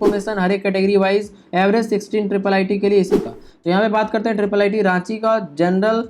Information हर एक category wise average 16 triple IT के लिए इसी का। तो यहाँ पे बात करते हैं ट्रिपल आईटी रांची का जनरल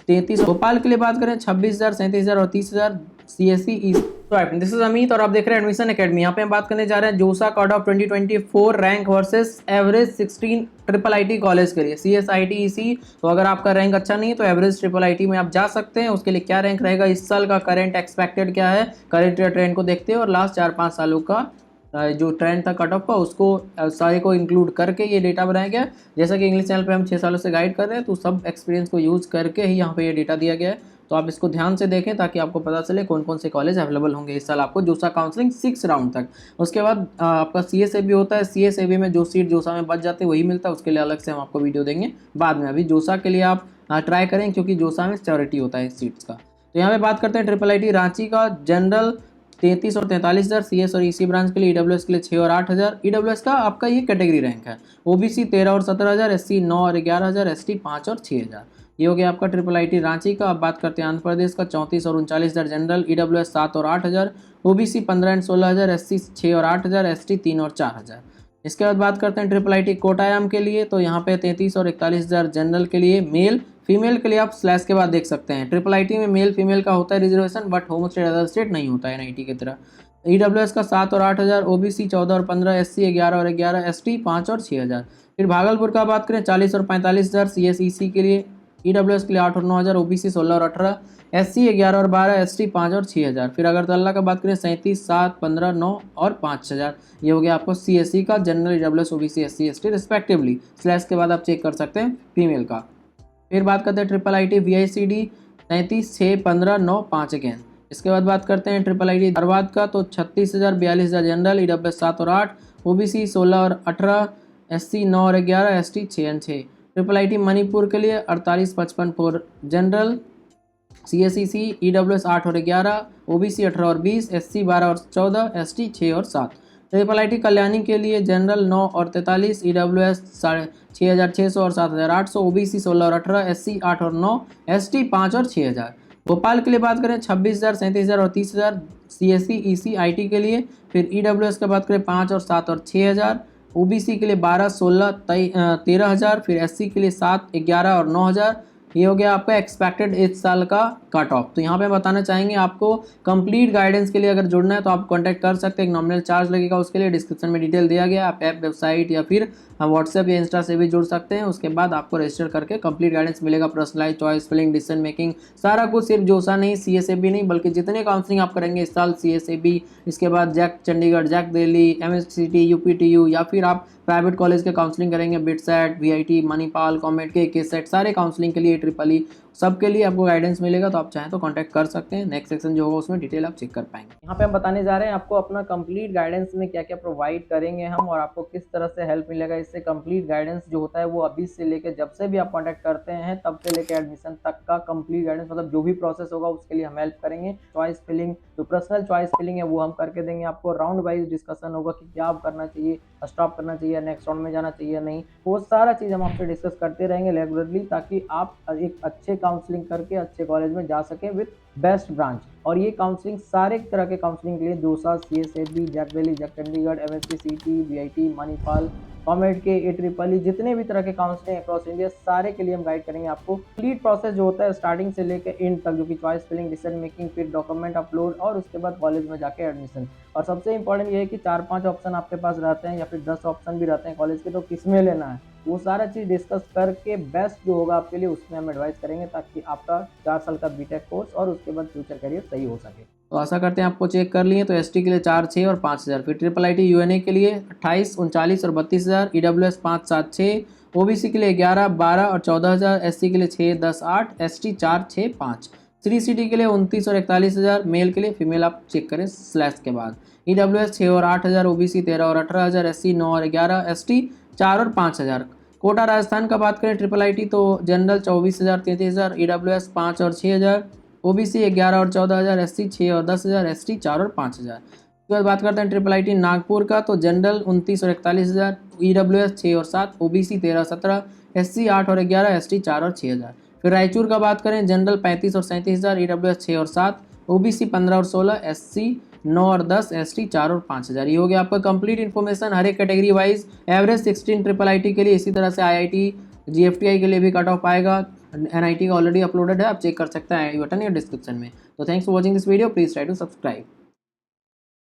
33, भोपाल के लिए बात करें 26,000, 37,000 और 30,000 सीएससी। दिस इज अमित और आप देख रहे हैं एडमिशन एकेडमी। यहाँ पे हम बात करने जा रहे हैं जोसा cut off 2024 rank versus average 16 triple IT college के लिए सीएसआईटी ईसी। तो अगर आपका रैंक अच्छा नहीं है तो एवरेज ट्रिपल आईटी में आप जा सकते हैं। उसके लिए क्या रैंक रहेगा, इस साल का करंट एक्सपेक्टेड क्या है, करंट ट्रेंड को देखते हैं और लास्ट 4-5 सालों का जो ट्रेंड था कट ऑफ का उसको सारे को इंक्लूड करके ये डेटा बनाया गया। जैसा कि इंग्लिश चैनल पे हम 6 सालों से गाइड कर रहे हैं तो सब एक्सपीरियंस को यूज़ करके ही यहाँ पे ये डेटा दिया गया है। तो आप इसको ध्यान से देखें ताकि आपको पता चले कौन कौन से कॉलेज अवेलेबल होंगे इस साल आपको जोसा काउंसलिंग 6 राउंड तक। उसके बाद आपका सीएसएबी होता है, सीएसएबी में जो सीट जोसा में बच जाते हैं वही मिलता है, उसके लिए अलग से हम आपको वीडियो देंगे बाद में। अभी जोसा के लिए आप ट्राई करें क्योंकि जोसा में सिक्योरिटी होता है सीट्स का। तो यहाँ पे बात करते हैं ट्रिपल आईटी रांची का जनरल 33 और 43,000, सीएस और ईसी ब्रांच के लिए, ईडब्ल्यूएस के लिए 6 और 8,000। ईडब्ल्यूएस का आपका ये कैटेगरी रैंक है। ओबीसी 13 और 17,000, एससी 9 और 11,000, एसटी 5 और 6,000। ये हो गया आपका ट्रिपल आईटी रांची का। अब बात करते हैं आंध्र प्रदेश का 34 और 39,000 जनरल, ईडब्ल्यूएस 7 और 8,000, ओबीसी 15 और 16,000, एससी 6 और 8,000, एसटी 3 और 4,000। इसके बाद बात करते हैं ट्रिपल आईटी कोटायाम के लिए। तो यहाँ पे 33 और 41,000 जनरल के लिए मेल, फीमेल के लिए आप स्लैश के बाद देख सकते हैं। ट्रिपल आईटी में मेल फीमेल का होता है reservation, but home state other state नहीं होता है एनआईटी की तरह। ईडब्ल्यूएस का 7 और 8,000, ओबीसी 14 और 15, एससी 11 और 11, एसटी 5 और 6,000। फिर भागलपुर का बात करें 40 और 45,000 सीएसईसी के लिए, ईडब्ल्यूएस के लिए 8 और 9,000, ओबीसी 16 और 18, एससी 11 और 12, एसटी 5 और 6,000। फिर अगरतला का बात करें 37, 7, 15, 9 और 5,000। ये हो गया आपको सीएससी का general, EWS, OBC, SC, ST respectively. Slash के बाद आप चेक कर सकते हैं फीमेल का। फिर बात करते हैं ट्रिपल आईटी वीआईसीडी 33, 6, 15, 9, 5 अगेन। इसके बाद बात करते हैं ट्रिपल आईटी धनबाद का। तो 36,000, 42,000 जनरल, ईडब्ल्यूएस 7 और 8, ओबीसी 16 और 18, एससी 9 और 11, एसटी 6 और 6। ट्रिपल आईटी मणिपुर के लिए 48, 55 4 जनरल, सीएसईसी, ईडब्ल्यूएस 8 और 11, ओबीसी 18 और 20, एससी 12 और 14, एसटी 6 और 7। ट्रिपल आईटी कल्याणी के लिए जनरल 9 और 43, ईडब्ल्यूएस 6,600 और 7,800, ओबीसी 16 और 18, एससी 8 और 9, एसटी 5 और 6,000। भोपाल के लिए बात करें 26,000, 37,000 और 30,000 सीएससी ईसी आईटी के लिए। फिर ईडब्ल्यूएस की बात करें 5 और 7 और 6,000, ओबीसी के लिए 12, 16, 13,000, फिर एससी के लिए 7, 11 और 9,000। ये हो गया आपका एक्सपेक्टेड इस साल का कट ऑफ। तो यहाँ पे बताना चाहेंगे आपको कंप्लीट गाइडेंस के लिए अगर जुड़ना है तो आप कांटेक्ट कर सकते हैं। एक नॉमिनल चार्ज लगेगा, उसके लिए डिस्क्रिप्शन में डिटेल दिया गया। आप ऐप, वेबसाइट या फिर व्हाट्सएप या इंस्टा से भी जुड़ सकते हैं। उसके बाद आपको रजिस्टर करके कंप्लीट गाइडेंस मिलेगा, personalise choice, filling, decision making, सारा कुछ। सिर्फ जोसा नहीं, सीएसएबी नहीं, बल्कि जितने काउंसलिंग आप करेंगे इस साल, सीएसएबी, इसके बाद JAC Chandigarh, JAC Delhi, MSCT, UPTU, या फिर आप प्राइवेट कॉलेज के काउंसलिंग करेंगे, बिटसेट, वीआईटी, मणिपाल, कॉमेट के सेट, सारे काउंसलिंग के लिए, ट्रिपल ई, सबके लिए आपको गाइडेंस मिलेगा। तो आप चाहें तो कांटेक्ट कर सकते हैं। नेक्स्ट सेक्शन जो होगा उसमें डिटेल आप चेक कर पाएंगे। यहाँ पे हम बताने जा रहे हैं आपको अपना कंप्लीट गाइडेंस में क्या क्या प्रोवाइड करेंगे हम, और आपको किस तरह से हेल्प मिलेगा इससे। कंप्लीट गाइडेंस जो होता है वो अभी से लेकर जब से भी आप कांटेक्ट करते हैं तब से लेकर एडमिशन तक का कंप्लीट गाइडेंस, मतलब जो भी प्रोसेस होगा उसके लिए हम हेल्प करेंगे। चॉइस फिलिंग, जो पर्सनल चॉइस फिलिंग है वो हम करके देंगे आपको। राउंड वाइज डिस्कशन होगा कि क्या आप करना चाहिए, स्टॉप करना चाहिए, नेक्स्ट राउंड में जाना चाहिए नहीं, वो सारा चीज़ हम आपसे डिस्कस करते रहेंगे रेगुलरली, ताकि आप एक अच्छे काउंसलिंग करके अच्छे कॉलेज में जा सकें विद बेस्ट ब्रांच। और ये काउंसलिंग सारे तरह के काउंसलिंग के लिए JoSAA, CSAB, JAC Delhi, JAC Chandigarh, MSCT, VIT, Manipal, comet के, ए जितने भी तरह के काउंसलिंग अक्रॉस इंडिया, सारे के लिए हम गाइड करेंगे आपको। कंप्लीट प्रोसेस जो होता है स्टार्टिंग से लेकर एंड तक, जो कि चॉइस फिलिंग, डिसीजन मेकिंग, फिर डॉक्यूमेंट अपलोड और उसके बाद कॉलेज में जाके एडमिशन। और सबसे इंपॉर्टेंट ये है कि 4-5 ऑप्शन आपके पास रहते हैं या फिर 10 ऑप्शन भी रहते हैं कॉलेज के, तो किसमें लेना है वो सारा चीज़ डिस्कस करके बेस्ट जो होगा आपके लिए उसमें हम एडवाइस करेंगे, ताकि आपका 4 साल का बीटेक कोर्स और उसके बाद फ्यूचर करियर सही हो सके। तो आशा करते हैं आपको चेक कर लिए। तो एसटी के लिए 4, 6 और 5,000। फिर ट्रिपल आईटी यूएनए के लिए 28, 39 और 32,000, ईडब्ल्यूएस 5, 7, 6, ओबीसी के लिए 11, 12 और 14,000, एससी के लिए 6, 10, 8, एसटी 4, 6, 5, श्री सिटी के लिए 29 और 41,000, मेल के लिए, फीमेल आप चेक करें स्लैश के बाद। ईडब्ल्यूएस 6 और 8,000, ओबीसी 13 और 18,000, एससी 9 और 11, एसटी 4 और 5,000। कोटा राजस्थान का बात करें ट्रिपल आईटी तो जनरल 24,000, 33,000, ईडब्ल्यूएस 5 और 6,000, ओबीसी 11 और 14,000, एससी 6 और 10,000, एसटी 4 और 5,000। उसके बाद बात करते हैं ट्रिपल आईटी नागपुर का। तो जनरल 29 और 41,000, ईडब्ल्यूएस 6 और 7, ओबीसी 13 और 17, एससी 8 और 11, एसटी 4 और 6,000। फिर रायचूर का बात करें जनरल 35 और 37,000, ईडब्ल्यूएस 6 और 7, ओबीसी 15 और 16, एससी 9 और 10, ST 4 और 5000। ये हो गया आपका कंप्लीट इन्फॉर्मेशन हर एक category wise. Average 16 triple IT के लिए, इसी तरह से IIT GFTI के लिए भी कट ऑफ आएगा। NIT का ऑलरेडी अपलोडेड है, आप चेक कर सकते हैं आई बटन या डिस्क्रिप्शन में। तो thanks for watching this video, please try to subscribe.